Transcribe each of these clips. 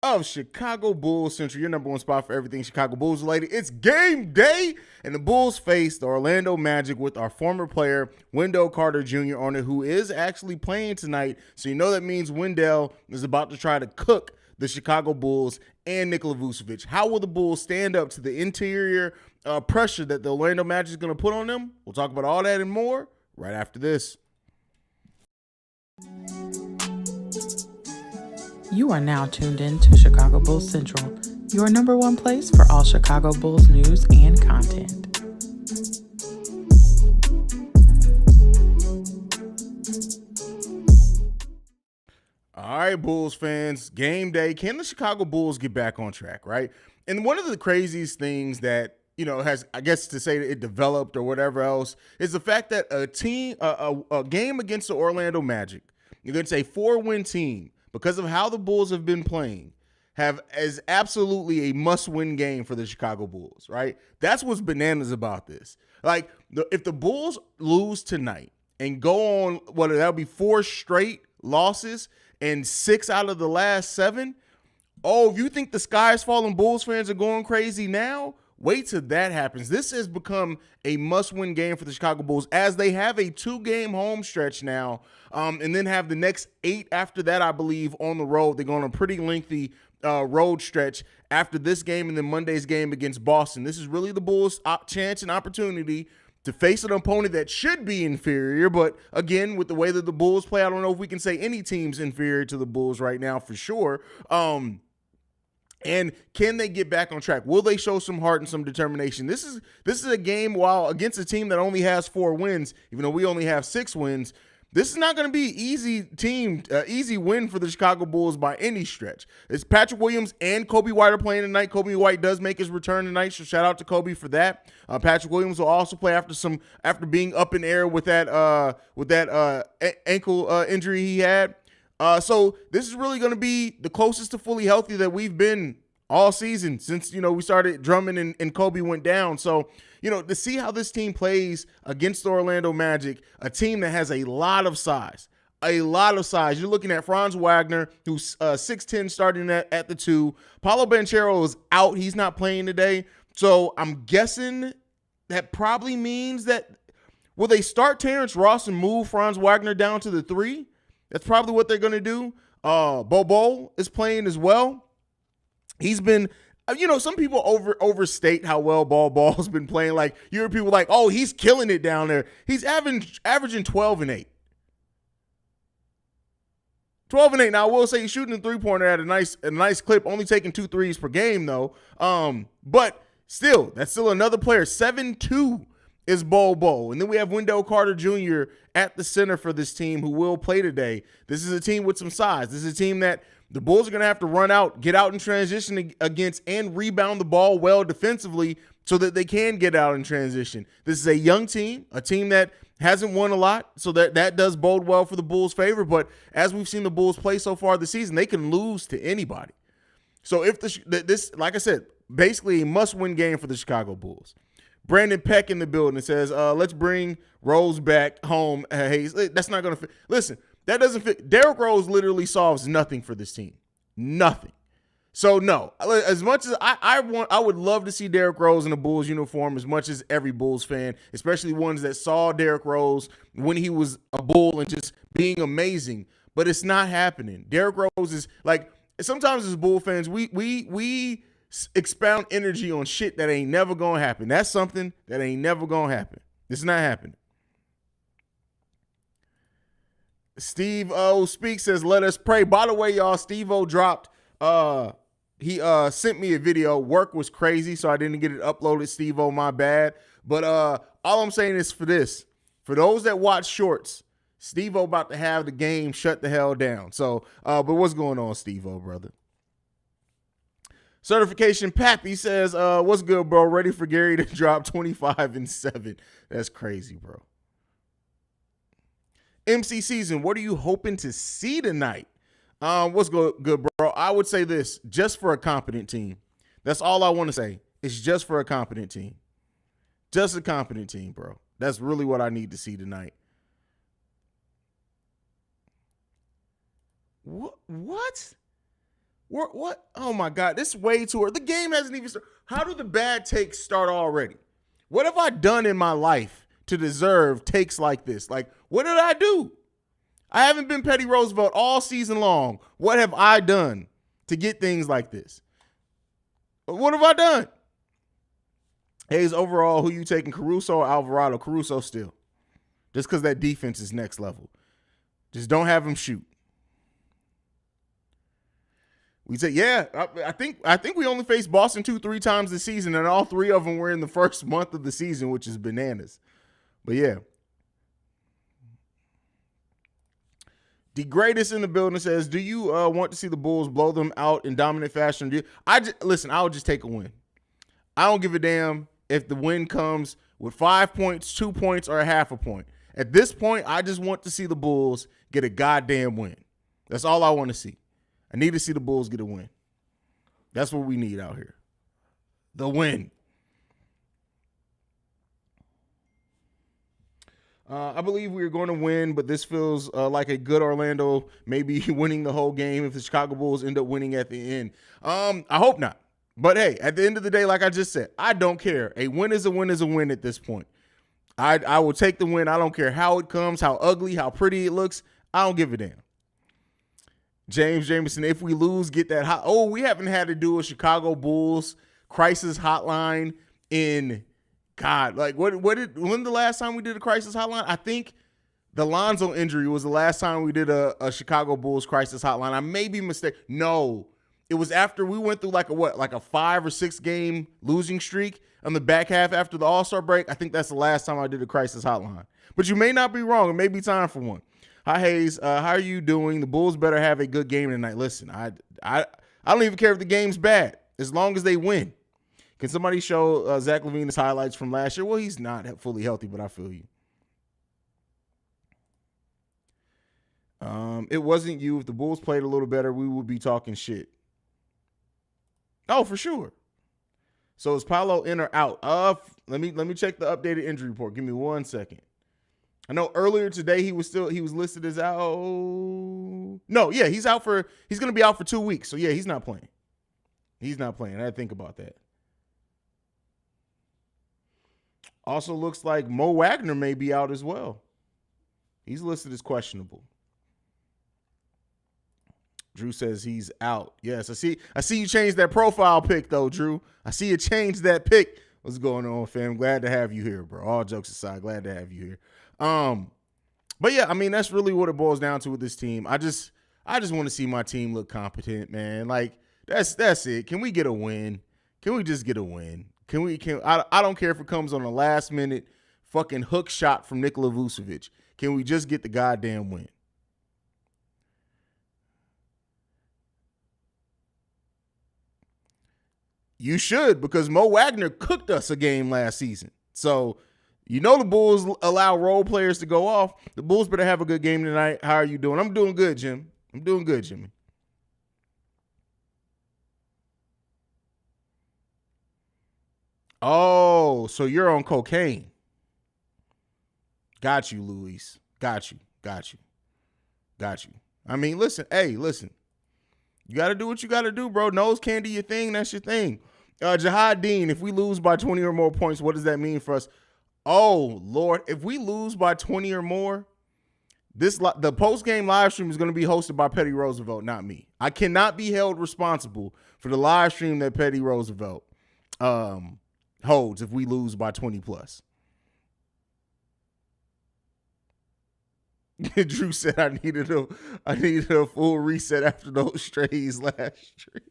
of Chicago Bulls Central, your number one spot for everything Chicago Bulls related. It's game day, and the Bulls face the Orlando Magic with our former player, Wendell Carter Jr. on it, who is actually playing tonight. So you know that means Wendell is about to try to cook the Chicago Bulls and Nikola Vucevic. How will the Bulls stand up to the interior pressure that the Orlando Magic is going to put on them? We'll talk about all that and more right after this. You are now tuned in to Chicago Bulls Central, your number one place for all Chicago Bulls news and content. All right, Bulls fans, game day. Can the Chicago Bulls get back on track, right? And one of the craziest things that, has, I guess to say that it developed or whatever else, is the fact that a game against the Orlando Magic, against a 4-win team, because of how the Bulls have been playing, is absolutely a must-win game for the Chicago Bulls, right? That's what's bananas about this. Like, if the Bulls lose tonight and go on, that'll be 4 straight losses and 6 out of the last 7, if you think the sky is falling, Bulls fans are going crazy now, wait till that happens. This has become a must-win game for the Chicago Bulls as they have a 2-game home stretch now, and then have the next 8 after that, I believe, on the road. They're going on a pretty lengthy road stretch after this game and then Monday's game against Boston. This is really the Bulls' chance and opportunity to face an opponent that should be inferior. But again, with the way that the Bulls play, I don't know if we can say any team's inferior to the Bulls right now for sure. And can they get back on track? Will they show some heart and some determination? This is a game, while against a team that only has 4 wins, even though we only have 6 wins, this is not going to be easy win for the Chicago Bulls by any stretch. It's Patrick Williams and Kobe White are playing tonight. Kobe White does make his return tonight, so shout out to Kobe for that. Patrick Williams will also play after being up in air with that ankle injury he had. So this is really going to be the closest to fully healthy that we've been all season since, we started Drummond and Kobe went down. So, to see how this team plays against the Orlando Magic, a team that has a lot of size. You're looking at Franz Wagner, who's 6'10", starting at the 2. Paolo Banchero is out. He's not playing today. So I'm guessing that probably means that will they start Terrence Ross and move Franz Wagner down to the 3? That's probably what they're going to do. Bobo is playing as well. He's been, some people overstate how well Ball's been playing. Like, you hear people like, oh, he's killing it down there. He's averaging 12 and 8. 12 and 8. Now, I will say he's shooting a 3-pointer at a nice clip, only taking 2 threes per game, though. But still, that's still another player. 7'2" is Bobo. And then we have Wendell Carter Jr. at the center for this team who will play today. This is a team with some size. This is a team that the Bulls are going to have to run out, get out in transition against, and rebound the ball well defensively so that they can get out in transition. This is a young team, a team that hasn't won a lot, so that does bode well for the Bulls' favor. But as we've seen the Bulls play so far this season, they can lose to anybody. So if this, like I said, basically a must-win game for the Chicago Bulls. Brandon Peck in the building says, let's bring Rose back home. Haize. That's not going to fit. Listen, that doesn't fit. Derrick Rose literally solves nothing for this team. Nothing. So, no. As much as I would love to see Derrick Rose in a Bulls uniform as much as every Bulls fan, especially ones that saw Derrick Rose when he was a Bull and just being amazing. But it's not happening. Derrick Rose is like, sometimes as Bull fans, we expound energy on shit that ain't never gonna happen. That's something that ain't never gonna happen. It's not happening. Steve O Speaks says, let us pray. By the way, y'all, Steve O dropped, he sent me a video. Work was crazy, so I didn't get it uploaded. Steve O, my bad. But all I'm saying is for those that watch shorts, Steve O about to have the game shut the hell down. So, but what's going on, Steve O, brother? Certification Pappy says, what's good, bro? Ready for Gary to drop 25 and 7. That's crazy, bro. MC Season, what are you hoping to see tonight? What's good, bro? I would say this, just for a competent team. That's all I want to say. It's just for a competent team. Just a competent team, bro. That's really what I need to see tonight. What? What? Oh my God, this is way too early. The game hasn't even started. How do the bad takes start already? What have I done in my life to deserve takes like this? Like, what did I do? I haven't been Petty Roosevelt all season long. What have I done to get things like this? What have I done? Haize, overall, who you taking, Caruso or Alvarado? Caruso still. Just because that defense is next level. Just don't have him shoot. We say, yeah, I think we only faced Boston 2-3 times this season, and all 3 of them were in the first month of the season, which is bananas. But yeah. The greatest in the building says, do you want to see the Bulls blow them out in dominant fashion? Listen, I'll just take a win. I don't give a damn if the win comes with 5 points, 2 points, or a half a point. At this point, I just want to see the Bulls get a goddamn win. That's all I want to see. I need to see the Bulls get a win. That's what we need out here. The win. I believe we are going to win, but this feels like a good Orlando maybe winning the whole game if the Chicago Bulls end up winning at the end. I hope not. But hey, at the end of the day, like I just said, I don't care. A win is a win is a win at this point. I will take the win. I don't care how it comes, how ugly, how pretty it looks. I don't give a damn. James Jameson, if we lose, get that hot. Oh, we haven't had to do a Chicago Bulls crisis hotline in God. Like when the last time we did a crisis hotline? I think the Lonzo injury was the last time we did a Chicago Bulls crisis hotline. I may be mistaken. No, it was after we went through like a 5 or 6 game losing streak on the back half after the All-Star break. I think that's the last time I did a crisis hotline. But you may not be wrong. It may be time for one. Hi, Haize. How are you doing? The Bulls better have a good game tonight. Listen, I don't even care if the game's bad as long as they win. Can somebody show Zach LaVine's highlights from last year? Well, he's not fully healthy, but I feel you. It wasn't you. If the Bulls played a little better, we would be talking shit. Oh, for sure. So is Paolo in or out? Let me check the updated injury report. Give me 1 second. I know earlier today he was listed as out. No, yeah, he's going to be out for 2 weeks. So yeah, he's not playing. He's not playing. I had to think about that. Also looks like Mo Wagner may be out as well. He's listed as questionable. Drew says he's out. Yes, I see you changed that profile pic though, Drew. I see you changed that pic. What's going on, fam? Glad to have you here, bro. All jokes aside, glad to have you here. But yeah, I mean, that's really what it boils down to with this team. I just want to see my team look competent, man. Like that's it. Can we get a win? Can we just get a win? I don't care if it comes on a last minute fucking hook shot from Nikola Vucevic. Can we just get the goddamn win? You should, because Mo Wagner cooked us a game last season. So, you know the Bulls allow role players to go off. The Bulls better have a good game tonight. How are you doing? I'm doing good, Jim. I'm doing good, Jimmy. Oh, so you're on cocaine. Got you, Luis. Got you. I mean, listen. You got to do what you got to do, bro. Nose candy your thing. That's your thing. Jahad Dean, if we lose by 20 or more points, what does that mean for us? Oh, Lord. If we lose by 20 or more, the post-game live stream is going to be hosted by Petty Roosevelt, not me. I cannot be held responsible for the live stream that Petty Roosevelt holds if we lose by 20 plus. Drew said I needed a full reset after those strays last stream.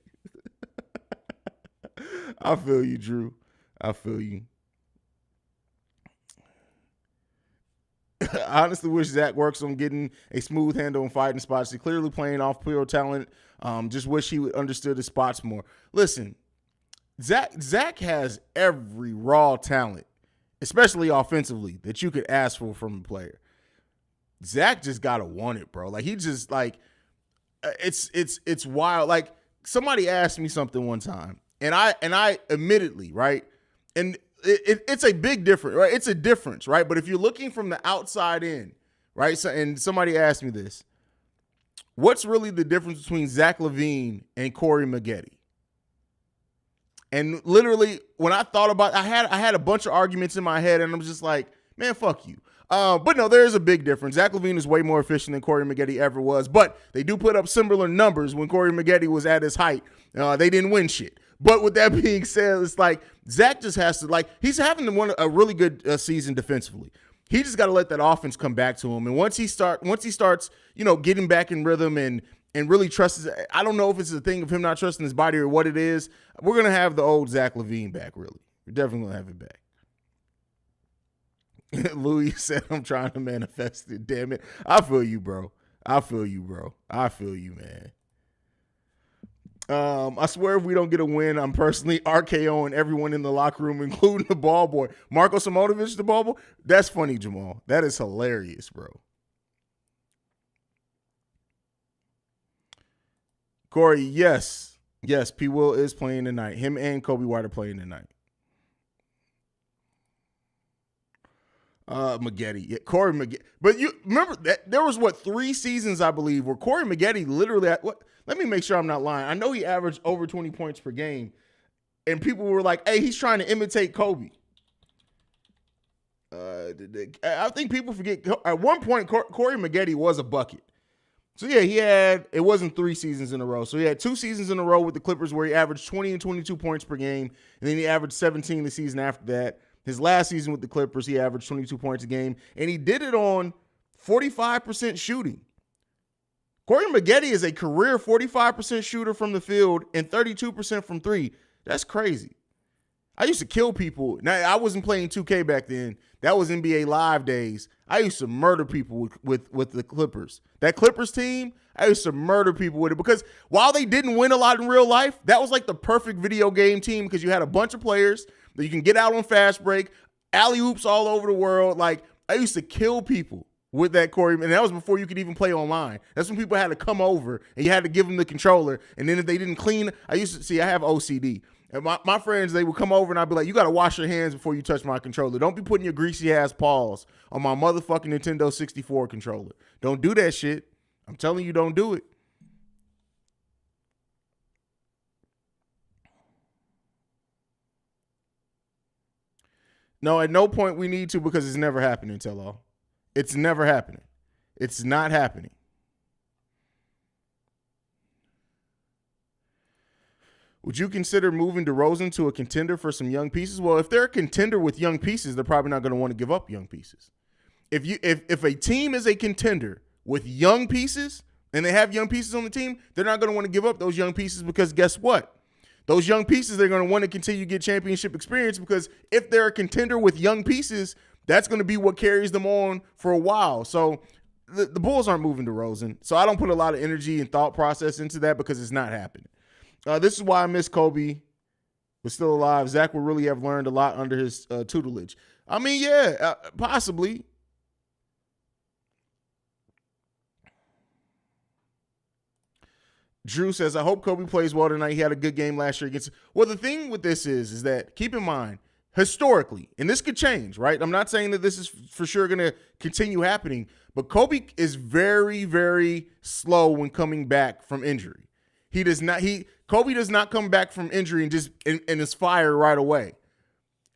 I feel you, Drew. I feel you. I honestly wish Zach works on getting a smooth handle and fighting spots. He's clearly playing off pure talent. Just wish he understood his spots more. Listen, Zach has every raw talent, especially offensively, that you could ask for from a player. Zach just gotta want it, bro. Like he just like it's wild. Like somebody asked me something one time, and I admittedly, right, and it's a big difference, right? It's a difference, right? But if you're looking from the outside in, right? So, and somebody asked me this: what's really the difference between Zach LaVine and Corey Maggette? And literally, when I thought about it, I had a bunch of arguments in my head, and I'm just like, man, fuck you. But no, there is a big difference. Zach LaVine is way more efficient than Corey Maggette ever was, but they do put up similar numbers when Corey Maggette was at his height. They didn't win shit. But with that being said, it's like Zach just has to, like, he's having a really good season defensively. He just got to let that offense come back to him. And once he starts, getting back in rhythm and really trusts, I don't know if it's a thing of him not trusting his body or what it is. We're going to have the old Zach LaVine back, really. We're definitely going to have it back. Louis said, I'm trying to manifest it. Damn it. I feel you, bro. I feel you, man. I swear if we don't get a win, I'm personally RKOing everyone in the locker room, including the ball boy. Marko Simonovic, the ball boy? That's funny, Jamal. That is hilarious, bro. Corey, yes. Yes, P. Will is playing tonight. Him and Kobe White are playing tonight. Maggette. Yeah, Corey Maggette. But you remember that there was 3 seasons, I believe, where Corey Maggette literally let me make sure I'm not lying. I know he averaged over 20 points per game, and people were like, hey, he's trying to imitate Kobe. I think people forget at one point Corey Maggette was a bucket. So yeah, it wasn't 3 seasons in a row. So he had 2 seasons in a row with the Clippers where he averaged 20 and 22 points per game, and then he averaged 17 the season after that. His last season with the Clippers, he averaged 22 points a game, and he did it on 45% shooting. Corey Maggette is a career 45% shooter from the field and 32% from 3. That's crazy. I used to kill people. Now, I wasn't playing 2K back then. That was NBA Live days. I used to murder people with the Clippers. That Clippers team, I used to murder people with it because while they didn't win a lot in real life, that was like the perfect video game team because you had a bunch of players that you can get out on fast break, alley-oops all over the world. Like, I used to kill people with that Corey, and that was before you could even play online. That's when people had to come over, and you had to give them the controller, and then if they didn't clean, I have OCD. And my friends, they would come over, and I'd be like, you got to wash your hands before you touch my controller. Don't be putting your greasy-ass paws on my motherfucking Nintendo 64 controller. Don't do that shit. I'm telling you, don't do it. No, at no point we need to because it's never happening, tell-all. It's never happening. It's not happening. Would you consider moving DeRozan to a contender for some young pieces? Well, if they're a contender with young pieces, they're probably not going to want to give up young pieces. If a team is a contender with young pieces and they have young pieces on the team, they're not going to want to give up those young pieces because guess what? Those young pieces, they're going to want to continue to get championship experience because if they're a contender with young pieces, that's going to be what carries them on for a while. So the Bulls aren't moving DeRozan. So I don't put a lot of energy and thought process into that because it's not happening. This is why I miss Kobe was still alive. Zach will really have learned a lot under his tutelage. I mean, yeah, possibly. Drew says, I hope Kobe plays well tonight. He had a good game last year against. Well, the thing with this is that keep in mind, historically, and this could change, right? I'm not saying that this is for sure going to continue happening, but Kobe is very, very slow when coming back from injury. Kobe does not come back from injury and just and is fired right away.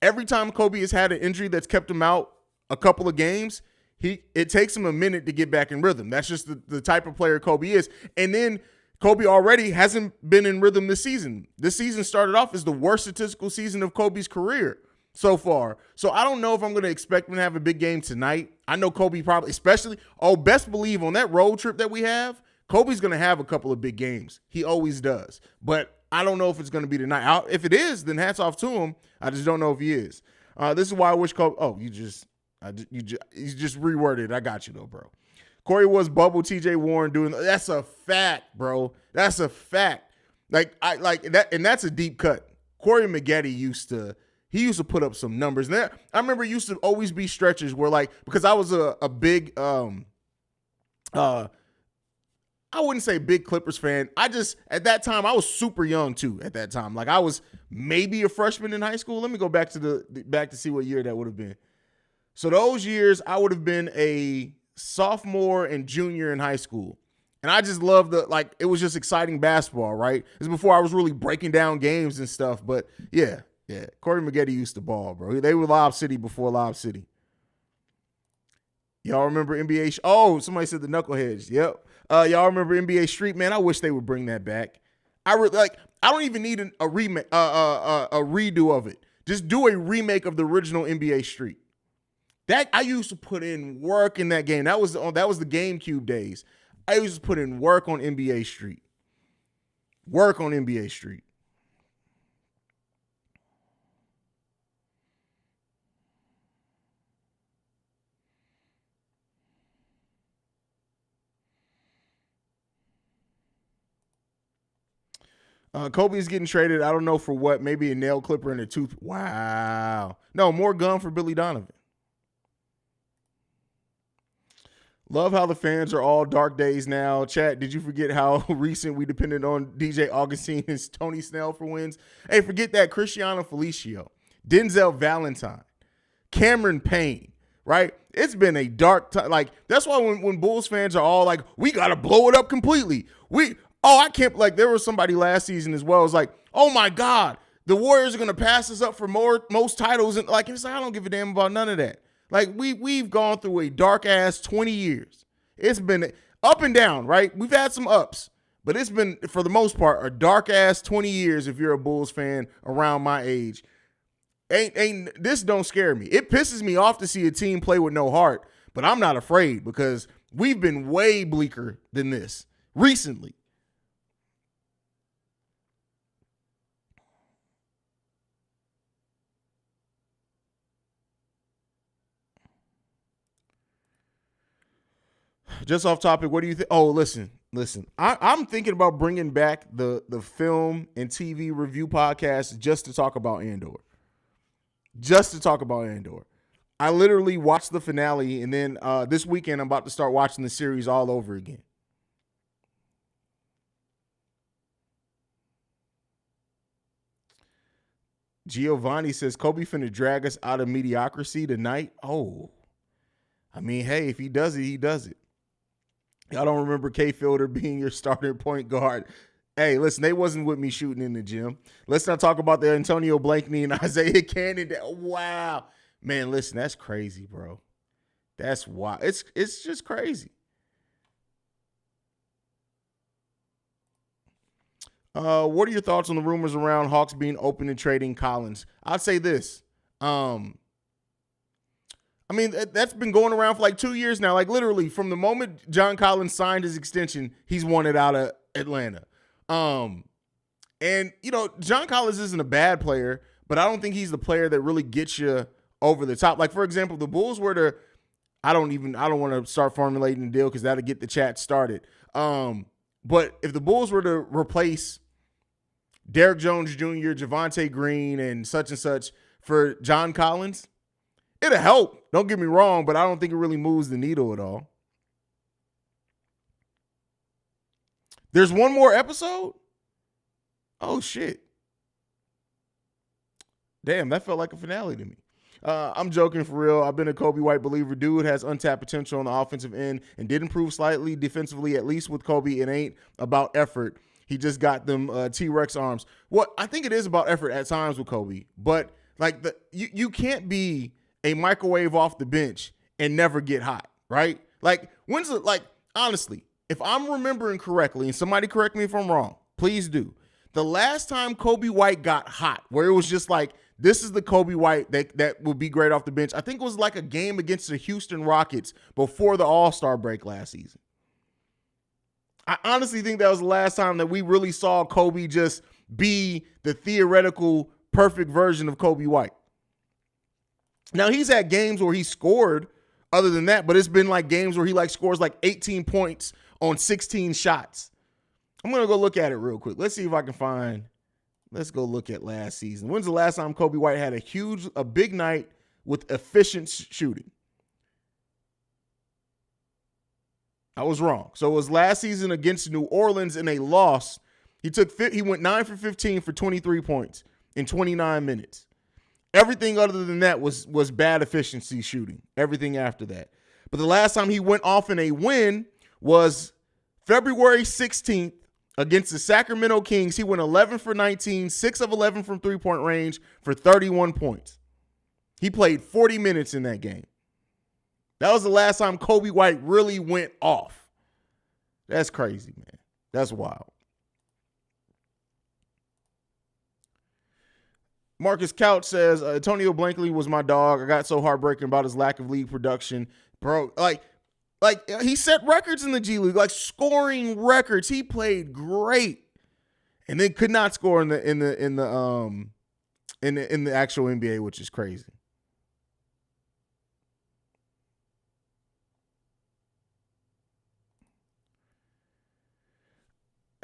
Every time Kobe has had an injury that's kept him out a couple of games, it takes him a minute to get back in rhythm. That's just the type of player Kobe is. And then Kobe already hasn't been in rhythm this season. This season started off as the worst statistical season of Kobe's career so far. So I don't know if I'm going to expect him to have a big game tonight. I know Kobe probably, especially, best believe on that road trip that we have, Kobe's going to have a couple of big games. He always does. But I don't know if it's going to be tonight. If it is, then hats off to him. I just don't know if he is. This is why I wish Kobe. Oh, you just reworded. I got you though, bro. Corey was bubble TJ Warren doing. That's a fact, bro. That's a fact. Like that, and that's a deep cut. Corey Maggette used to put up some numbers. And I remember it used to always be stretches where because I was a big I wouldn't say big Clippers fan. At that time, I was super young too at that time. Like I was maybe a freshman in high school. Let me go back to see what year that would have been. So those years, I would have been a sophomore and junior in high school. And I just love it was just exciting basketball, right? It's before I was really breaking down games and stuff. But yeah. Corey Maggette used to ball, bro. They were Lob City before Lob City. Y'all remember NBA? Somebody said the Knuckleheads. Yep. Y'all remember NBA Street? Man, I wish they would bring that back. I don't even need a remake, a redo of it. Just do a remake of the original NBA Street. That I used to put in work in that game. That was the GameCube days. I used to put in work on NBA Street. Work on NBA Street. Kobe's getting traded. I don't know for what. Maybe a nail clipper and a tooth. Wow. No, more gum for Billy Donovan. Love how the fans are all dark days now. Chat, did you forget how recent we depended on DJ Augustine and Tony Snell for wins? Hey, forget that. Cristiano Felicio, Denzel Valentine, Cameron Payne, right? It's been a dark time. Like, that's why when Bulls fans are all like, we got to blow it up completely. I can't, there was somebody last season as well. It was like, oh my God, the Warriors are going to pass us up for most titles. And it's like, I don't give a damn about none of that. Like, we've gone through a dark ass 20 years. It's been up and down, right? We've had some ups, but it's been, for the most part, a dark ass 20 years if you're a Bulls fan around my age. This don't scare me. It pisses me off to see a team play with no heart, but I'm not afraid because we've been way bleaker than this recently. Just off topic, what do you think? Oh, listen. I'm thinking about bringing back the film and TV review podcast just to talk about Andor. I literally watched the finale, and then this weekend I'm about to start watching the series all over again. Giovanni says, Kobe finna drag us out of mediocrity tonight. Oh, I mean, hey, if he does it, he does it. I don't remember K Fielder being your starting point guard. Hey, listen, they wasn't with me shooting in the gym. Let's not talk about the Antonio Blakeney and Isaiah Cannon. Wow. Man, listen, that's crazy, bro. That's wild. It's just crazy. What are your thoughts on the rumors around Hawks being open and trading Collins? I'd say this. I mean, that's been going around for like 2 years now. Like, literally, from the moment John Collins signed his extension, he's wanted out of Atlanta. And, John Collins isn't a bad player, but I don't think he's the player that really gets you over the top. Like, for example, the Bulls were to – I don't want to start formulating a deal because that'll get the chat started. But if the Bulls were to replace Derrick Jones Jr., Javonte Green, and such for John Collins – it'll help. Don't get me wrong, but I don't think it really moves the needle at all. There's one more episode? Oh, shit. Damn, that felt like a finale to me. I'm joking for real. I've been a Kobe White believer. Dude has untapped potential on the offensive end and did improve slightly defensively, at least with Kobe. It ain't about effort. He just got them T-Rex arms. Well, I think it is about effort at times with Kobe, but you can't be a microwave off the bench and never get hot, right? Like, honestly, if I'm remembering correctly, and somebody correct me if I'm wrong, please do. The last time Kobe White got hot, where it was just like, this is the Kobe White that will be great off the bench, I think it was like a game against the Houston Rockets before the All-Star break last season. I honestly think that was the last time that we really saw Kobe just be the theoretical perfect version of Kobe White. Now, he's had games where he scored other than that, but it's been like games where he scores 18 points on 16 shots. I'm going to go look at it real quick. Let's see if I can find. Let's go look at last season. When's the last time Kobe White had a big night with efficient shooting? I was wrong. So it was last season against New Orleans in a loss. He went 9 for 15 for 23 points in 29 minutes. Everything other than that was bad efficiency shooting. Everything after that. But the last time he went off in a win was February 16th against the Sacramento Kings, he went 11 for 19, 6 of 11 from three-point range for 31 points. He played 40 minutes in that game. That was the last time Kobe White really went off. That's crazy, man. That's wild. Marcus Couch says, Antonio Blankley was my dog. I got so heartbroken about his lack of league production. Bro, like he set records in the G League, like scoring records. He played great. And then could not score in the actual NBA, which is crazy.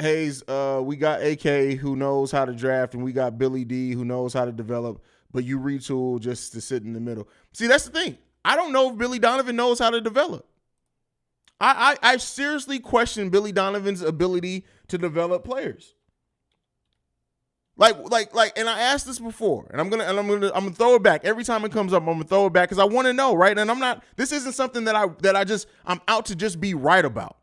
Haize, we got AK who knows how to draft, and we got Billy D who knows how to develop, but you retool just to sit in the middle. See, that's the thing. I don't know if Billy Donovan knows how to develop. I seriously question Billy Donovan's ability to develop players. Like, and I asked this before, and I'm gonna throw it back every time it comes up. I'm gonna throw it back because I want to know, right? And I'm not. This isn't something that I'm out to just be right about.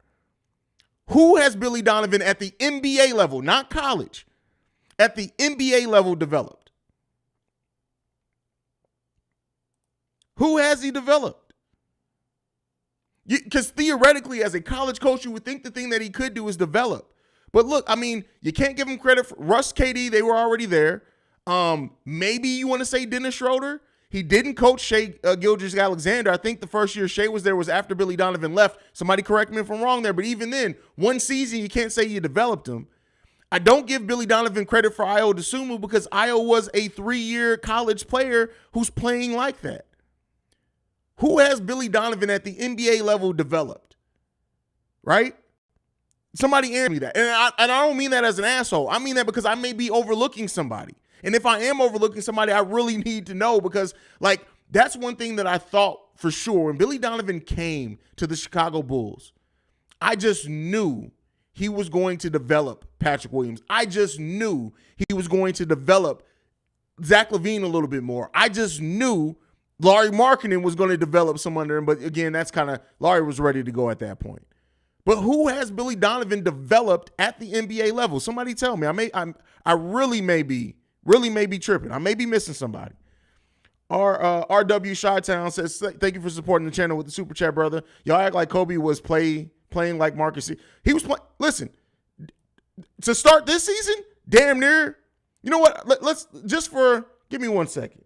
Who has Billy Donovan at the NBA level, not college, at the NBA level developed? Who has he developed? Because theoretically, as a college coach, you would think the thing that he could do is develop. But look, I mean, you can't give him credit for Russ, KD. They were already there. Maybe you want to say Dennis Schroeder. He didn't coach Shai Gilgeous-Alexander. I think the first year Shai was there was after Billy Donovan left. Somebody correct me if I'm wrong there. But even then, one season, you can't say you developed him. I don't give Billy Donovan credit for Ayo Dosunmu because Ayo was a 3-year college player who's playing like that. Who has Billy Donovan at the NBA level developed? Right? Somebody answer me that. And I don't mean that as an asshole. I mean that because I may be overlooking somebody. And if I am overlooking somebody, I really need to know because, like, that's one thing that I thought for sure. When Billy Donovan came to the Chicago Bulls, I just knew he was going to develop Patrick Williams. I just knew he was going to develop Zach LaVine a little bit more. I just knew Lauri Markkanen was going to develop some under him. But, again, that's kind of – Lauri was ready to go at that point. But who has Billy Donovan developed at the NBA level? Somebody tell me. I really may be tripping. I may be missing somebody. RW Chi-Town says, thank you for supporting the channel with the super chat, brother. Y'all act like Kobe was playing like Marcus. He was playing. Listen, to start this season, damn near. You know what? Let's give me 1 second.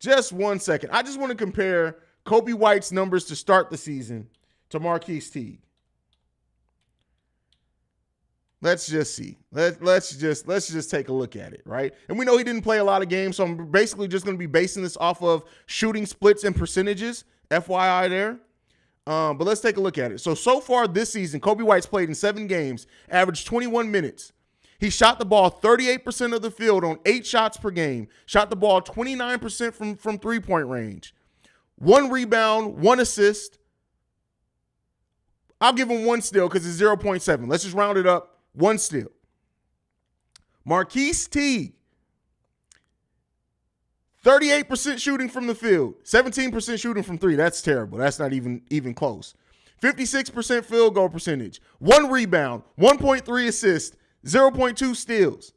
Just 1 second. I just want to compare Kobe White's numbers to start the season to Marquise Teague. Let's just see. Let's just take a look at it, right? And we know he didn't play a lot of games, so I'm basically just going to be basing this off of shooting splits and percentages, FYI there. But let's take a look at it. So far this season, Kobe White's played in 7 games, averaged 21 minutes. He shot the ball 38% of the field on 8 shots per game, shot the ball 29% from three-point range, 1 rebound, 1 assist. I'll give him 1 steal because it's 0.7. Let's just round it up. 1 steal. Marquise Teague, 38% shooting from the field, 17% shooting from 3. That's terrible. That's not even close. 56% field goal percentage, 1 rebound, 1.3 assists, 0.2 steals.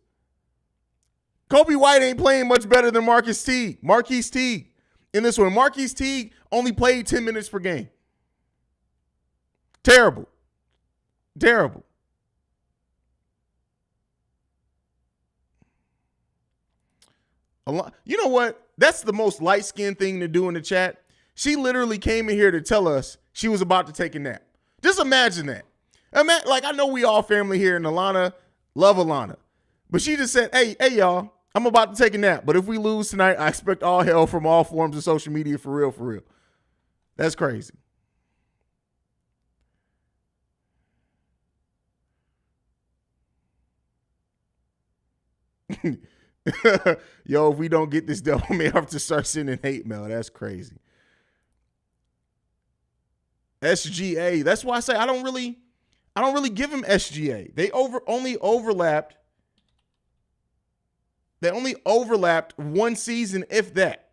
Kobe White ain't playing much better than Marquise Teague in this one. Marquise Teague only played 10 minutes per game. Terrible. You know what? That's the most light-skinned thing to do in the chat. She literally came in here to tell us she was about to take a nap. Just imagine that. Like, I know we all family here, and Alana, love Alana. But she just said, hey, y'all, I'm about to take a nap. But if we lose tonight, I expect all hell from all forms of social media for real. That's crazy. Yo, if we don't get this done, we may have to start sending hate mail. That's crazy. SGA. That's why I say I don't really give him SGA. They only overlapped 1 season, if that.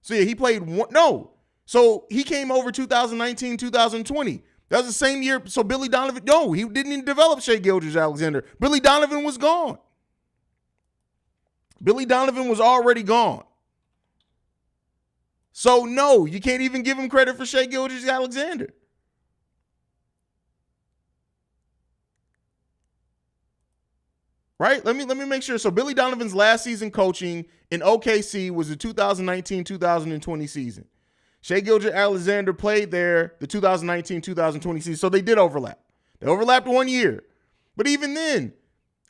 So yeah, he played 1. No, So he came over 2019, 2020. That was the same year. So Billy Donovan, no, he didn't even develop Shai Gilgeous-Alexander. Billy Donovan was gone. Billy Donovan was already gone. So no, you can't even give him credit for Shai Gilgeous-Alexander. Right? Let me make sure. So Billy Donovan's last season coaching in OKC was the 2019-2020 season. Shai Gilgeous-Alexander played there the 2019-2020 season, so they did overlap. They overlapped 1 year. But even then,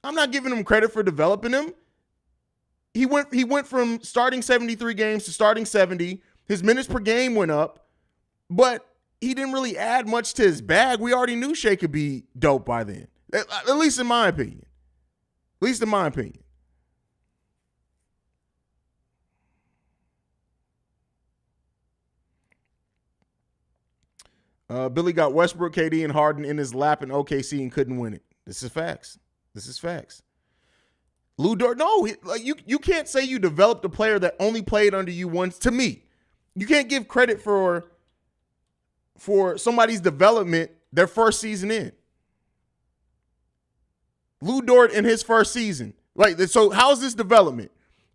I'm not giving him credit for developing him. He went from starting 73 games to starting 70. His minutes per game went up, but he didn't really add much to his bag. We already knew Shai could be dope by then, at least in my opinion. At least in my opinion. Billy got Westbrook, KD, and Harden in his lap in OKC and couldn't win it. This is facts. This is facts. Lou Dort, no, you can't say you developed a player that only played under you once. To me, you can't give credit for somebody's development their first season in. Lou Dort in his first season. Like, so how's this development?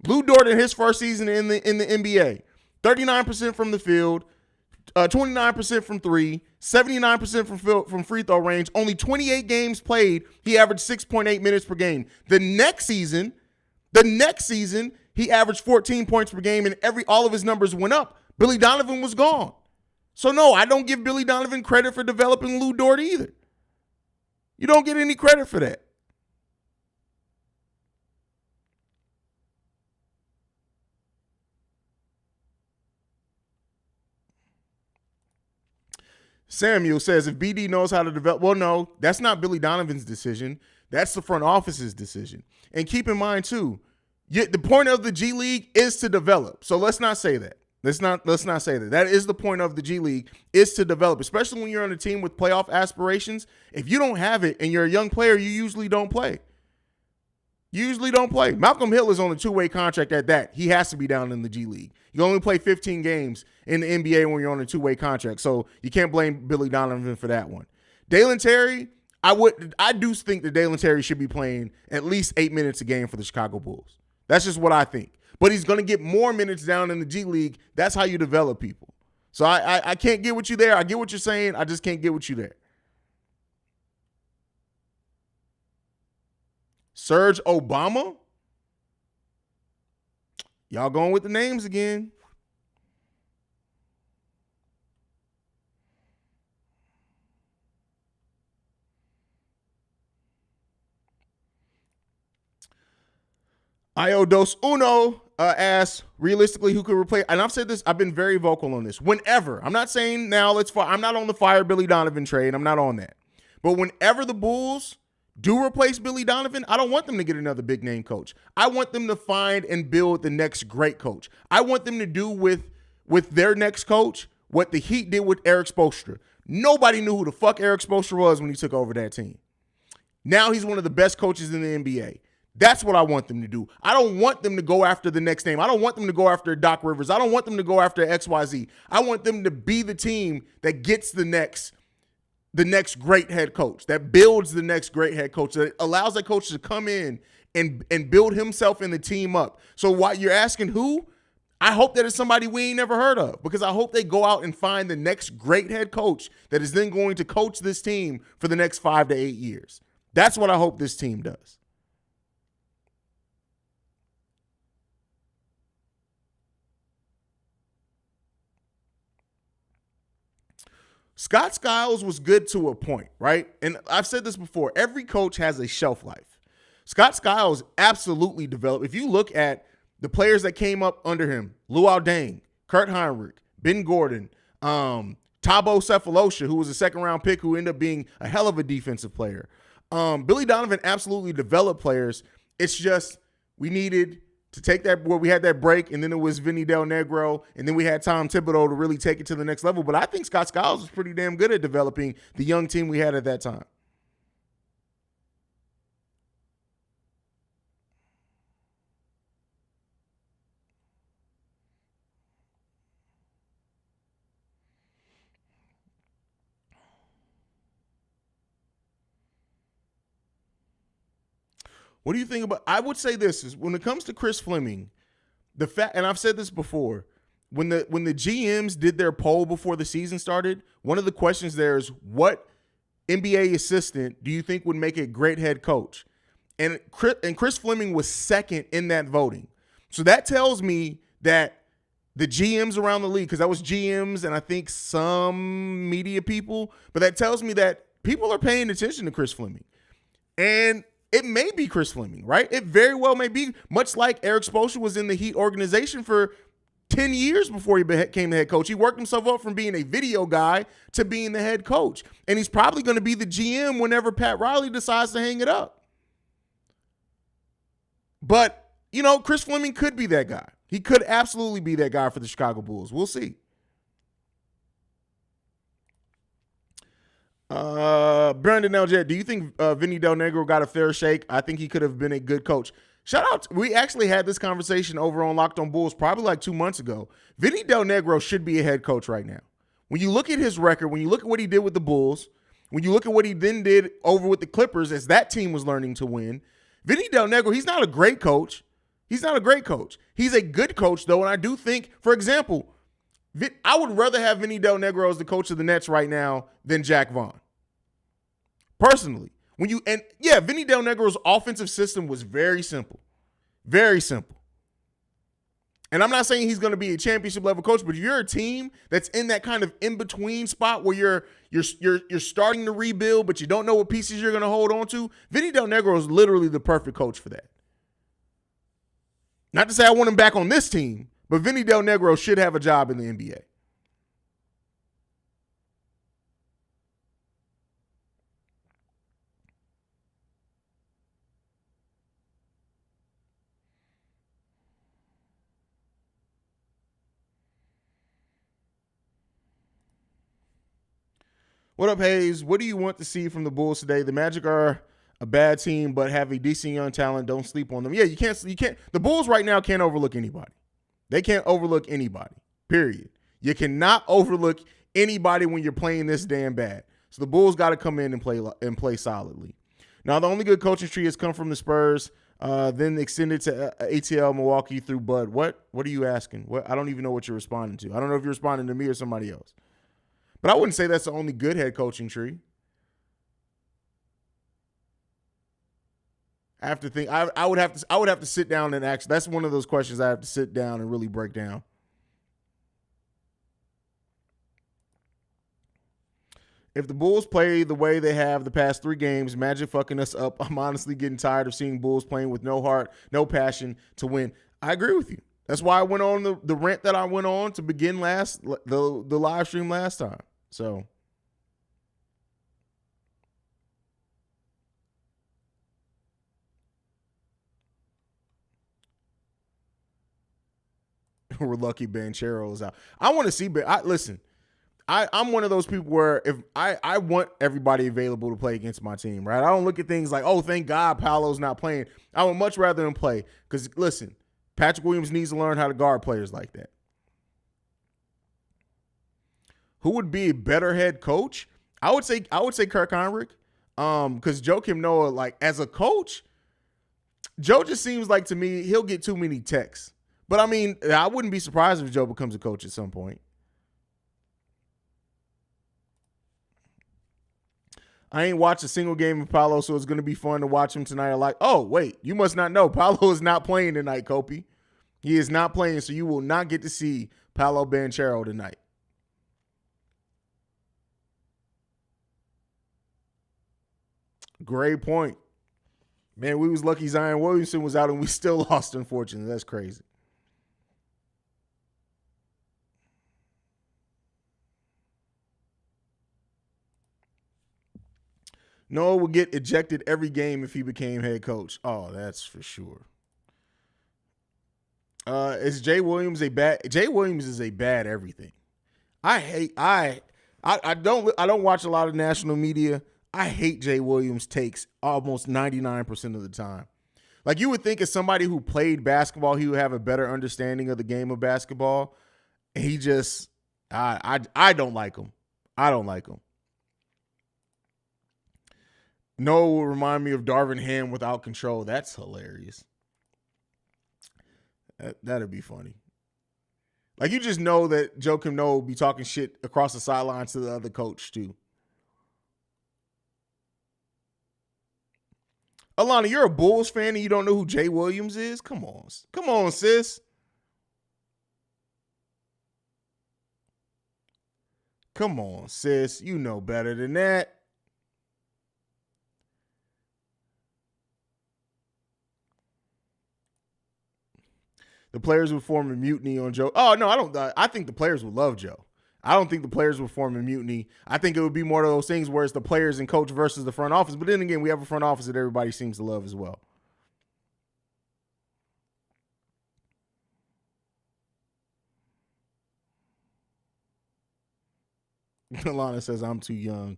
Lou Dort in his first season in the NBA, 39% from the field, 29% from three, 79% from free throw range, only 28 games played. He averaged 6.8 minutes per game. The next season, he averaged 14 points per game, and all of his numbers went up. Billy Donovan was gone. So no, I don't give Billy Donovan credit for developing Lou Dort either. You don't get any credit for that. Samuel says, if BD knows how to develop, well, no, that's not Billy Donovan's decision. That's the front office's decision. And keep in mind, too, the point of the G League is to develop. So let's not say that. Let's not say that. That is the point of the G League, is to develop, especially when you're on a team with playoff aspirations. If you don't have it and you're a young player, you usually don't play. Malcolm Hill is on a two-way contract at that. He has to be down in the G League. You only play 15 games in the NBA when you're on a two-way contract. So you can't blame Billy Donovan for that one. Dalen Terry, I do think that Dalen Terry should be playing at least 8 minutes a game for the Chicago Bulls. That's just what I think. But he's going to get more minutes down in the G League. That's how you develop people. So I can't get with you there. I get what you're saying. I just can't get with you there. Serge Obama? Y'all going with the names again. Io Dos Uno asks, realistically, who could replace? And I've said this, I've been very vocal on this. Whenever, I'm not saying now I'm not on the fire Billy Donovan trade. I'm not on that. But whenever the Bulls do replace Billy Donovan, I don't want them to get another big name coach. I want them to find and build the next great coach. I want them to do with their next coach what the Heat did with Eric Spoelstra. Nobody knew who the fuck Eric Spoelstra was when he took over that team. Now he's one of the best coaches in the NBA. That's what I want them to do. I don't want them to go after the next name. I don't want them to go after Doc Rivers. I don't want them to go after XYZ. I want them to be the team that gets the next great head coach, that builds the next great head coach, that allows that coach to come in and build himself and the team up. So while you're asking who, I hope that it's somebody we ain't never heard of, because I hope they go out and find the next great head coach that is then going to coach this team for the next 5 to 8 years. That's what I hope this team does. Scott Skiles was good to a point, right? And I've said this before. Every coach has a shelf life. Scott Skiles absolutely developed. If you look at the players that came up under him, Luol Deng, Kurt Heinrich, Ben Gordon, Thabo Cephalosha, who was a second-round pick who ended up being a hell of a defensive player. Billy Donovan absolutely developed players. It's just we needed to take that where we had that break, and then it was Vinny Del Negro, and then we had Tom Thibodeau to really take it to the next level. But I think Scott Skiles was pretty damn good at developing the young team we had at that time. What do you think about? I would say this is when it comes to Chris Fleming, the fact, and I've said this before, when the GMs did their poll before the season started, one of the questions there is what NBA assistant do you think would make a great head coach? And Chris Fleming was second in that voting. So that tells me that the GMs around the league, because that was GMs and I think some media people, but that tells me that people are paying attention to Chris Fleming. And it may be Chris Fleming, right? It very well may be, much like Eric Spoelstra was in the Heat organization for 10 years before he became the head coach. He worked himself up from being a video guy to being the head coach. And he's probably going to be the GM whenever Pat Riley decides to hang it up. But, you know, Chris Fleming could be that guy. He could absolutely be that guy for the Chicago Bulls. We'll see. Brandon Eljet, do you think Vinny Del Negro got a fair shake? I think he could have been a good coach. Shout out. We actually had this conversation over on Locked on Bulls probably like 2 months ago. Vinny Del Negro should be a head coach right now. When you look at his record, when you look at what he did with the Bulls, when you look at what he then did over with the Clippers as that team was learning to win, Vinny Del Negro, he's not a great coach. He's not a great coach. He's a good coach, though, and I do think, for example, I would rather have Vinny Del Negro as the coach of the Nets right now than Jack Vaughn. Personally. Vinny Del Negro's offensive system was very simple. Very simple. And I'm not saying he's going to be a championship level coach, but if you're a team that's in that kind of in-between spot where you're starting to rebuild, but you don't know what pieces you're going to hold on to, Vinny Del Negro is literally the perfect coach for that. Not to say I want him back on this team, but Vinny Del Negro should have a job in the NBA. What up, Haize? What do you want to see from the Bulls today? The Magic are a bad team, but have a decent young talent. Don't sleep on them. Yeah, you can't. The Bulls right now can't overlook anybody. They can't overlook anybody, period. You cannot overlook anybody when you're playing this damn bad. So the Bulls got to come in and play solidly. Now, the only good coaching tree has come from the Spurs, then extended to ATL Milwaukee through Bud. What are you asking? I don't even know what you're responding to. I don't know if you're responding to me or somebody else. But I wouldn't say that's the only good head coaching tree. I have to think. I would have to sit down and ask. That's one of those questions I have to sit down and really break down. If the Bulls play the way they have the past 3 games, Magic fucking us up. I'm honestly getting tired of seeing Bulls playing with no heart, no passion to win. I agree with you. That's why I went on the rant that I went on to begin the live stream last time. So we're lucky Banchero is out. I want to see, but listen, I'm one of those people where if I want everybody available to play against my team, right? I don't look at things like, oh, thank God Paolo's not playing. I would much rather him play because, listen, Patrick Williams needs to learn how to guard players like that. Who would be a better head coach? I would say Kirk Heinrich, because Joakim Noah, like as a coach, Joe just seems like to me he'll get too many texts. But I mean, I wouldn't be surprised if Joe becomes a coach at some point. I ain't watched a single game of Paolo, so it's going to be fun to watch him tonight. Oh, wait, you must not know. Paolo is not playing tonight, Kopi. He is not playing, so you will not get to see Paolo Banchero tonight. Great point. Man, we was lucky Zion Williamson was out and we still lost, unfortunately. That's crazy. Noah would get ejected every game if he became head coach. Oh, that's for sure. Is Jay Williams Jay Williams is a bad everything. I don't watch a lot of national media. I hate Jay Williams' takes almost 99% of the time. Like, you would think as somebody who played basketball, he would have a better understanding of the game of basketball. He just, I don't like him. I don't like him. Noah will remind me of Darvin Ham without control. That's hilarious. That'd be funny. Like, you just know that Joakim Noah will be talking shit across the sideline to the other coach, too. Alana, you're a Bulls fan and you don't know who Jay Williams is? Come on. Come on, sis. Come on, sis. You know better than that. The players would form a mutiny on Joe. Oh, no, I don't. I think the players would love Joe. I don't think the players would form a mutiny. I think it would be more of those things where it's the players and coach versus the front office. But then again, we have a front office that everybody seems to love as well. Alana says, I'm too young.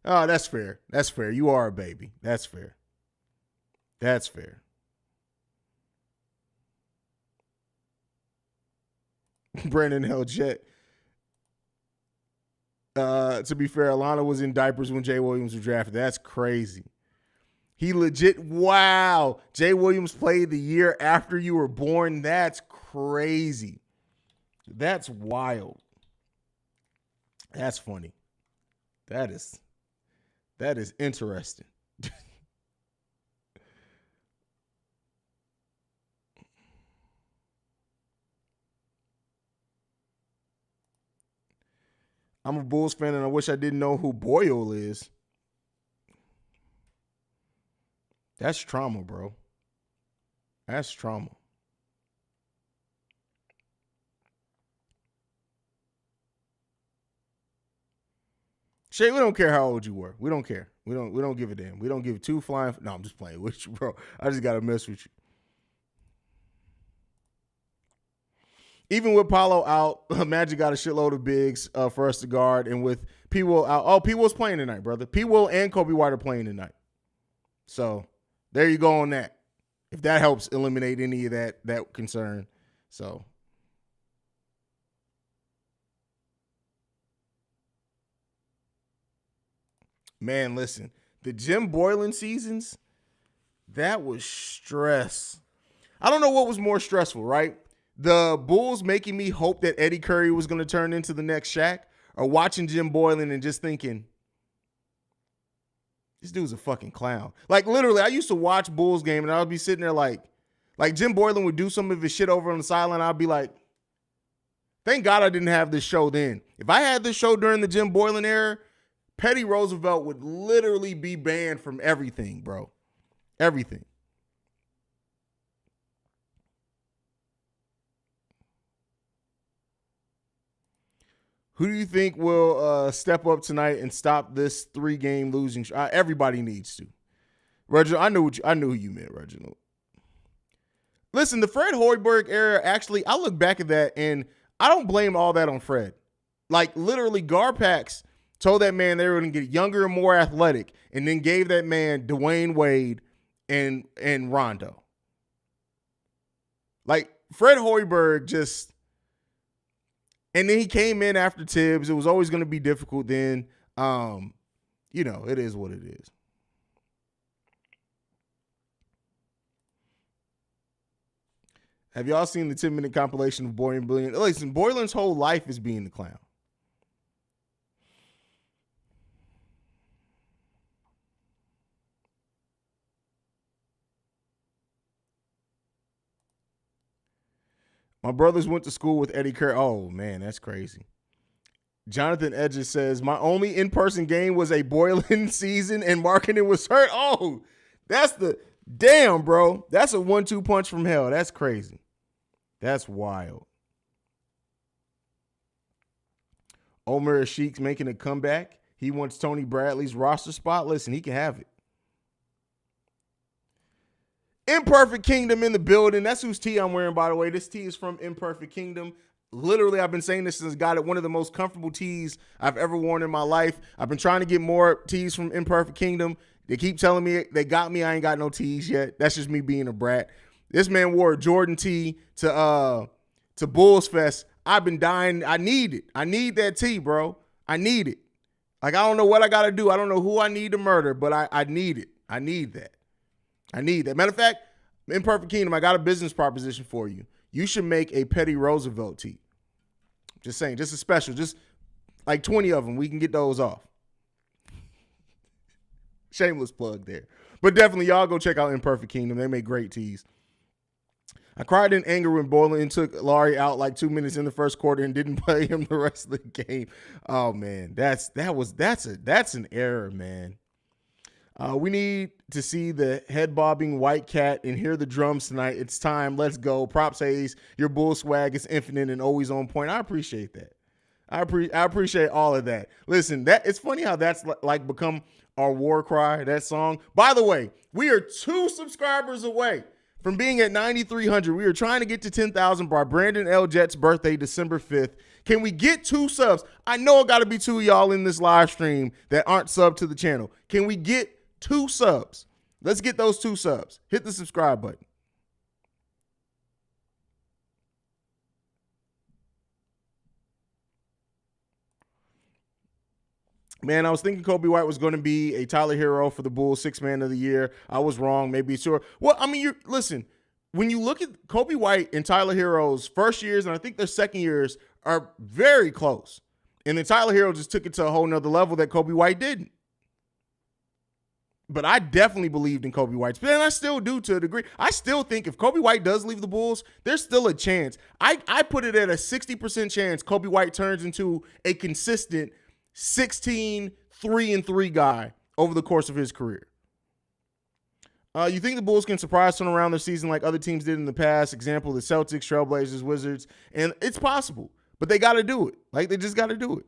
Oh, that's fair. That's fair. You are a baby. That's fair. That's fair. Brandon Helljet. To be fair, Alana was in diapers when Jay Williams was drafted. That's crazy. He legit, wow. Jay Williams played the year after you were born. That's crazy. That's wild. That's funny. That is interesting. I'm a Bulls fan, and I wish I didn't know who Boyle is. That's trauma, bro. That's trauma. Shay, we don't care how old you were. We don't care. We don't give a damn. We don't give two flying. No, I'm just playing with you, bro. I just gotta mess with you. Even with Paolo out, Magic got a shitload of bigs for us to guard. And with P-Will out, oh, P-Will's playing tonight, brother. P-Will and Kobe White are playing tonight. So there you go on that. If that helps eliminate any of that concern. So. Man, listen. The Jim Boylan seasons, that was stress. I don't know what was more stressful, right? The Bulls making me hope that Eddie Curry was going to turn into the next Shaq, or watching Jim Boylan and just thinking, this dude's a fucking clown. Like, literally, I used to watch Bulls game, and I would be sitting there like Jim Boylan would do some of his shit over on the sideline. I'd be like, thank God I didn't have this show then. If I had this show during the Jim Boylan era, Petty Roosevelt would literally be banned from everything, bro. Everything. Who do you think will step up tonight and stop this 3-game losing? Everybody needs to. Reginald, I knew who you meant, Reginald. Listen, the Fred Hoiberg era, actually, I look back at that, and I don't blame all that on Fred. Like, literally, Garpax told that man they were going to get younger and more athletic, and then gave that man Dwayne Wade and Rondo. Like, Fred Hoiberg just... And then he came in after Tibbs. It was always going to be difficult then. It is what it is. Have y'all seen the 10-minute compilation of Boylan Billion? Listen, Boylan's whole life is being the clown. My brothers went to school with Eddie Curry. Oh, man, that's crazy. Jonathan Edges says, my only in-person game was a Boylan season and marketing was hurt. Oh, that's the – damn, bro. That's a 1-2 punch from hell. That's crazy. That's wild. Omer Ashik's making a comeback. He wants Tony Bradley's roster spot. Listen, he can have it. Imperfect Kingdom in the building. That's whose tee I'm wearing, by the way. This tee is from Imperfect Kingdom. Literally, I've been saying this since I got it. One of the most comfortable tees I've ever worn in my life. I've been trying to get more tees from Imperfect Kingdom. They keep telling me they got me. I ain't got no tees yet. That's just me being a brat. This man wore a Jordan tee to Bulls Fest. I've been dying. I need it. I need that tee, bro. I need it. Like, I don't know what I got to do. I don't know who I need to murder, but I need it. I need that. I need that. Matter of fact, Imperfect Kingdom, I got a business proposition for you. You should make a Petty Roosevelt tee. Just saying, just a special, just like 20 of them. We can get those off. Shameless plug there. But definitely, y'all go check out Imperfect Kingdom. They make great tees. I cried in anger when Boylan took Laurie out like 2 minutes in the first quarter and didn't play him the rest of the game. Oh man, that's an error, man. We need to see the head bobbing white cat and hear the drums tonight. It's time. Let's go. Props, Haize. Your bull swag is infinite and always on point. I appreciate that. I appreciate all of that. Listen, it's funny how that's like become our war cry, that song. By the way, we are 2 subscribers away from being at 9,300. We are trying to get to 10,000 by Brandon L. Jett's birthday, December 5th. Can we get 2 subs? I know it got to be 2 of y'all in this live stream that aren't subbed to the channel. Can we get 2 subs? Let's get those 2 subs. Hit the subscribe button. Man, I was thinking Kobe White was going to be a Tyler Hero for the Bulls 6th man of the year. I was wrong. Maybe sure. Well, I mean, listen, when you look at Kobe White and Tyler Hero's first years, and I think their second years are very close. And then Tyler Hero just took it to a whole nother level that Kobe White didn't. But I definitely believed in Kobe White. And I still do to a degree. I still think if Kobe White does leave the Bulls, there's still a chance. I put it at a 60% chance Kobe White turns into a consistent 16, 3-3 guy over the course of his career. You think the Bulls can surprise turn around their season like other teams did in the past? Example, the Celtics, Trailblazers, Wizards. And it's possible. But they got to do it. Like, they just got to do it.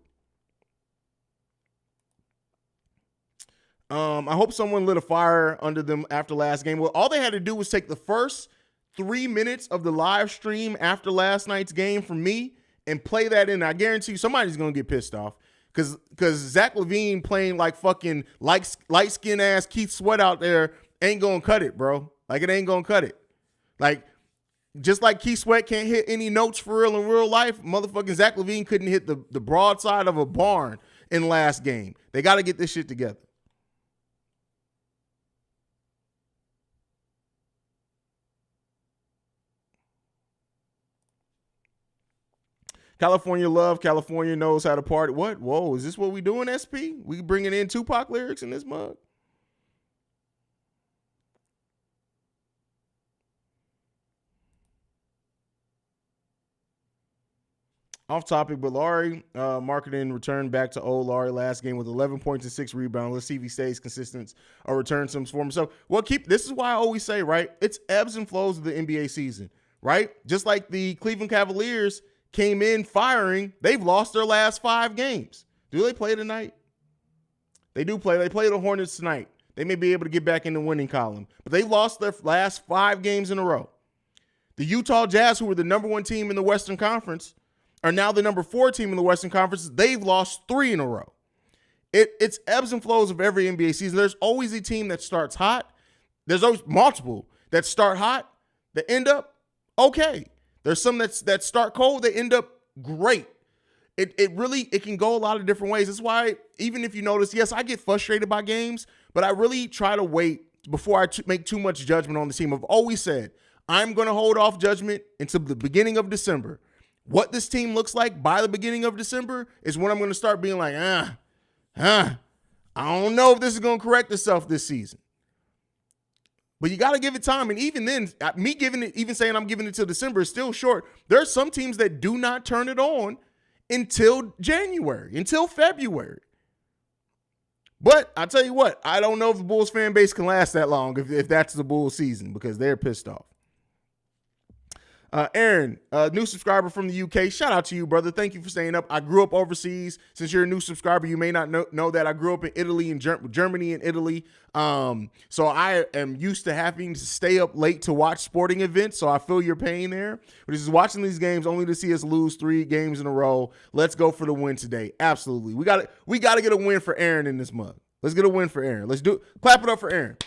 I hope someone lit a fire under them after last game. Well, all they had to do was take the first 3 minutes of the live stream after last night's game from me and play that in. I guarantee you somebody's going to get pissed off because Zach LaVine playing like fucking light-skinned ass Keith Sweat out there ain't going to cut it, bro. Like, it ain't going to cut it. Like, just like Keith Sweat can't hit any notes for real in real life, motherfucking Zach LaVine couldn't hit the broadside of a barn in last game. They got to get this shit together. California love, California knows how to party. What? Whoa, is this what we doing, SP? We bringing in Tupac lyrics in this mug? Off topic, but Laurie marketing returned back to old Laurie last game with 11 points and 6 rebounds. Let's see if he stays consistent or returns some form. So, well, this is why I always say, right? It's ebbs and flows of the NBA season, right? Just like the Cleveland Cavaliers came in firing, they've lost their last 5 games. Do they play tonight? They do play. They play the Hornets tonight. They may be able to get back in the winning column, but they lost their last 5 games in a row. The Utah Jazz, who were the number 1 team in the Western Conference, are now the number 4 team in the Western Conference. They've lost 3 in a row. It's ebbs and flows of every NBA season. There's always a team that starts hot. There's always multiple that start hot that end up okay. There's some that start cold, they end up great. It can go a lot of different ways. That's why, even if you notice, yes, I get frustrated by games, but I really try to wait before I make too much judgment on the team. I've always said, I'm going to hold off judgment until the beginning of December. What this team looks like by the beginning of December is when I'm going to start being like, I don't know if this is going to correct itself this season. But you got to give it time. And even then, even saying I'm giving it till December is still short. There are some teams that do not turn it on until January, until February. But I tell you what, I don't know if the Bulls fan base can last that long if that's the Bulls season, because they're pissed off. Aaron, new subscriber from the UK. Shout out to you, brother. Thank you for staying up. I grew up overseas. Since you're a new subscriber, you may not know that I grew up in Italy and Germany and Italy. So I am used to having to stay up late to watch sporting events. So I feel your pain there. But just watching these games only to see us lose 3 games in a row. Let's go for the win today. Absolutely. We got to get a win for Aaron in this mug. Let's get a win for Aaron. Let's do it. Clap it up for Aaron.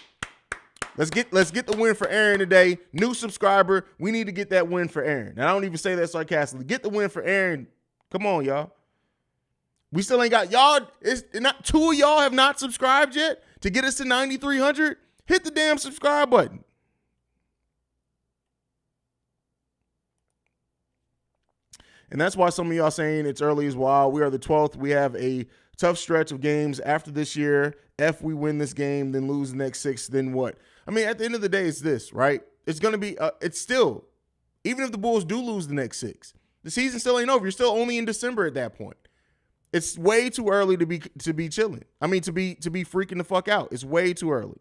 Let's get the win for Aaron today. New subscriber. We need to get that win for Aaron. And I don't even say that sarcastically. Get the win for Aaron. Come on, y'all. We still ain't got y'all. It's not two of y'all have not subscribed yet to get us to 9,300. Hit the damn subscribe button. And that's why some of y'all saying it's early as well. We are the 12th. We have a tough stretch of games after this year. If we win this game, then lose the next 6, then what? I mean, at the end of the day, it's this, right? It's going to be, it's still, even if the Bulls do lose the next 6, the season still ain't over. You're still only in December at that point. It's way too early to be chilling. I mean, to be freaking the fuck out. It's way too early.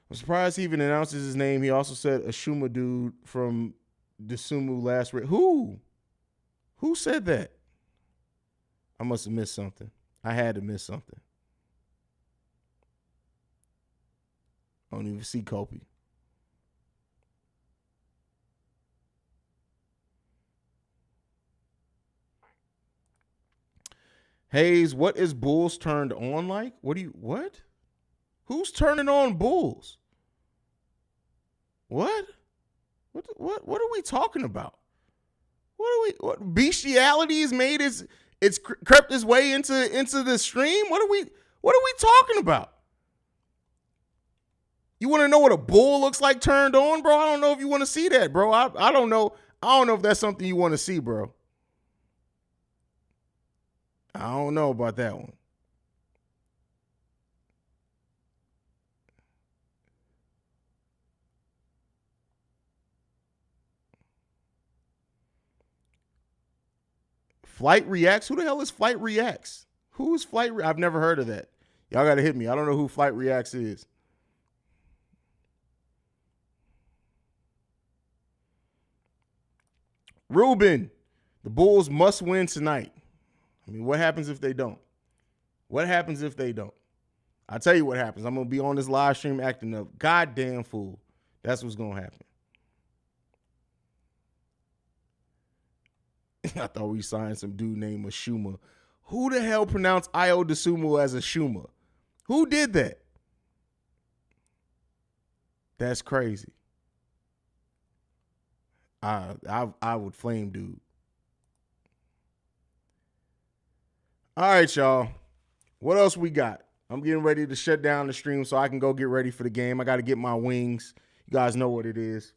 I'm surprised he even announces his name. He also said a Shuma dude from Desumu last week. Who said that? I must have missed something. I had to miss something. I don't even see Kobe. Haize, what is Bulls turned on like? What? Who's turning on Bulls? What are we talking about? What bestiality is made it's crept its way into the stream? What are we talking about? You want to know what a bull looks like turned on, bro? I don't know if you want to see that, bro. I don't know. I don't know if that's something you want to see, bro. I don't know about that one. Flight Reacts? Who the hell is Flight Reacts? Who's Flight I've never heard of that. Y'all got to hit me. I don't know who Flight Reacts is. Ruben, the Bulls must win tonight. I mean, what happens if they don't? What happens if they don't? I'll tell you what happens. I'm going to be on this live stream acting a goddamn fool. That's what's going to happen. I thought we signed some dude named Ashuma. Who the hell pronounced Io DeSumo as Ashuma? Who did that? That's crazy. I would flame dude. All right, y'all. What else we got? I'm getting ready to shut down the stream so I can go get ready for the game. I got to get my wings. You guys know what it is.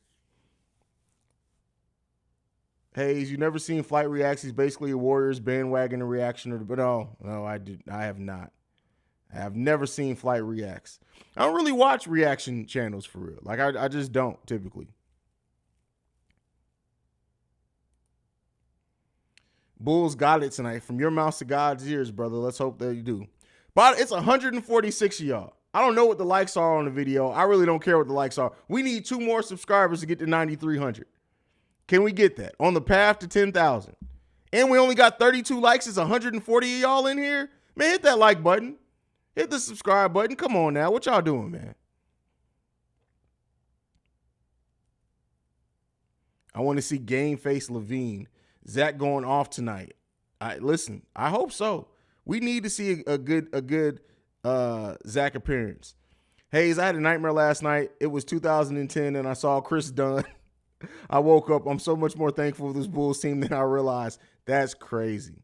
Haize, you never seen Flight Reacts. He's basically a Warriors bandwagon reaction. But no, I have not. I have never seen Flight Reacts. I don't really watch reaction channels for real. Like, I just don't typically. Bulls got it tonight. From your mouth to God's ears, brother. Let's hope that you do. But it's 146 of y'all. I don't know what the likes are on the video. I really don't care what the likes are. We need 2 more subscribers to get to 9,300. Can we get that? On the path to 10,000. And we only got 32 likes. It's 140 of y'all in here. Man, hit that like button. Hit the subscribe button. Come on now. What y'all doing, man? I want to see Game Face Levine. Zach going off tonight. Listen, I hope so. We need to see a good Zach appearance. Haize, I had a nightmare last night. It was 2010, and I saw Chris Dunn. I woke up. I'm so much more thankful for this Bulls team than I realized. That's crazy.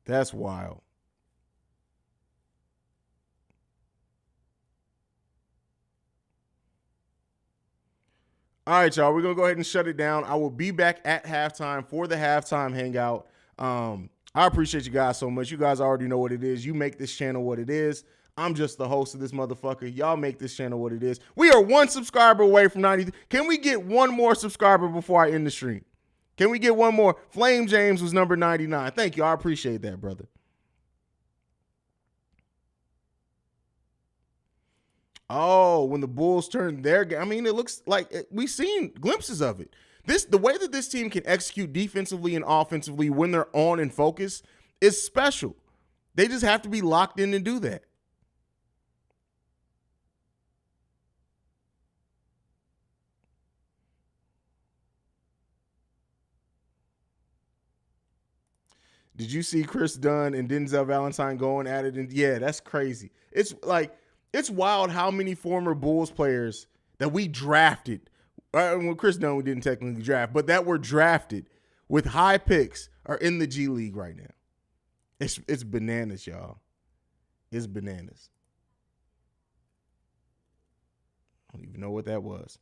That's wild. All right, y'all. We're going to go ahead and shut it down. I will be back at halftime for the halftime hangout. I appreciate you guys so much. You guys already know what it is. You make this channel what it is. I'm just the host of this motherfucker. Y'all make this channel what it is. We are 1 subscriber away from 90. Can we get 1 more subscriber before I end the stream? Can we get 1 more? Flame James was number 99. Thank you. I appreciate that, brother. Oh, when the Bulls turned their game. I mean, it looks like we've seen glimpses of it. The way that this team can execute defensively and offensively when they're on and focus is special. They just have to be locked in and do that. Did you see Chris Dunn and Denzel Valentine going at it? And yeah, that's crazy. It's wild how many former Bulls players that we drafted. Well, Chris Dunn we didn't technically draft, but that were drafted with high picks are in the G League right now. It's bananas, y'all. It's bananas. I don't even know what that was.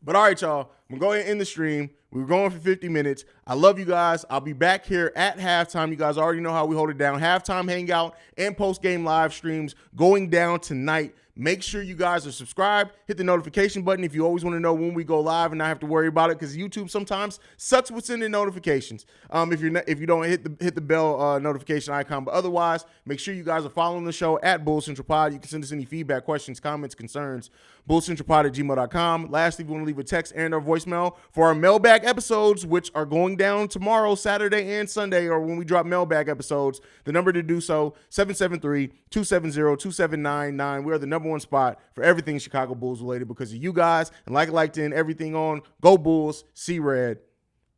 But all right, y'all. I'm going to go ahead and end the stream. We were going for 50 minutes. I love you guys. I'll be back here at halftime. You guys already know how we hold it down. Halftime hangout and post-game live streams going down tonight. Make sure you guys are subscribed. Hit the notification button if you always want to know when we go live and not have to worry about it, because YouTube sometimes sucks with sending notifications. If you don't hit the bell notification icon, but otherwise, make sure you guys are following the show at Bull Central Pod. You can send us any feedback, questions, comments, concerns. BullCentralPod@gmail.com. Lastly, if you want to leave a text and or voicemail for our mailbag episodes, which are going down tomorrow, Saturday and Sunday, or when we drop mailbag episodes, the number to do so, 773-270-2799. We are the number one spot for everything Chicago Bulls related because of you guys. And like to end everything on Go Bulls, see red.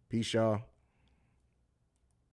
Peace, y'all.